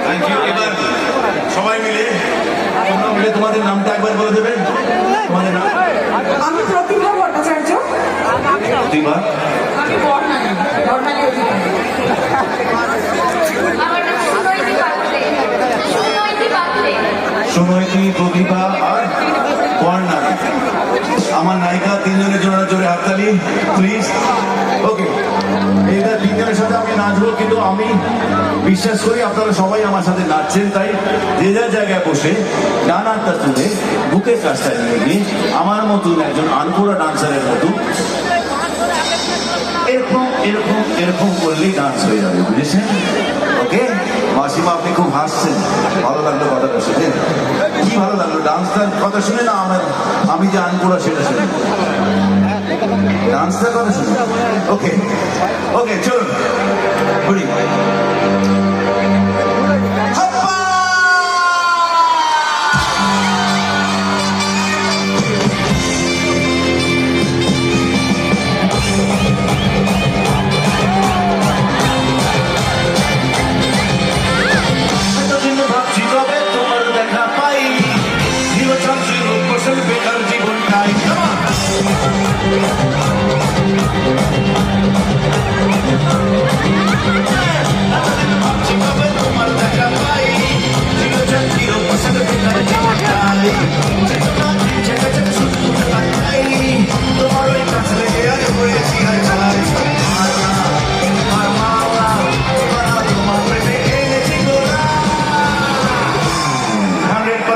Thank you. এবার সবাই মিলে তোমাদের নামটা একবার বলে দেবেন। তোমাদের নাম? আমি প্রতিভা ভট্টাচার্য। প্রতিভা? আমি বর্ণালী অধিকারী। সুনয়তি, প্রতিভা আর বর্ণালী। আমার নায়িকা তিনজনের জন্য জোরে হাততালি প্লিজ। ওকে, এদের তিনজনের সাথে আমি নাচবো, কিন্তু আমি বিশ্বাস করি আপনারা সবাই আমার সাথে নাচছেন, তাই যে যার জায়গায় বসে গান আনটা তুলে বুকের কাজটা নিয়ে গিয়ে আমার মতন একজন আনকোড়া ডান্সারের মতো এরকম এরকম এরকম করলেই ডান্স হয়ে যাবে, বুঝেছেন? ওকে মাসিমা, আপনি খুব হাসছেন, ভালো লাগলো কথাটা শুনে। কি ভালো লাগলো? ডান্সটার কথা শুনে না আমি যে আনকোড়া সেটা শুনে, ডান্সটার কথা শুনে। ওকে ওকে, চলুন ঘুরি।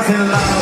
Love.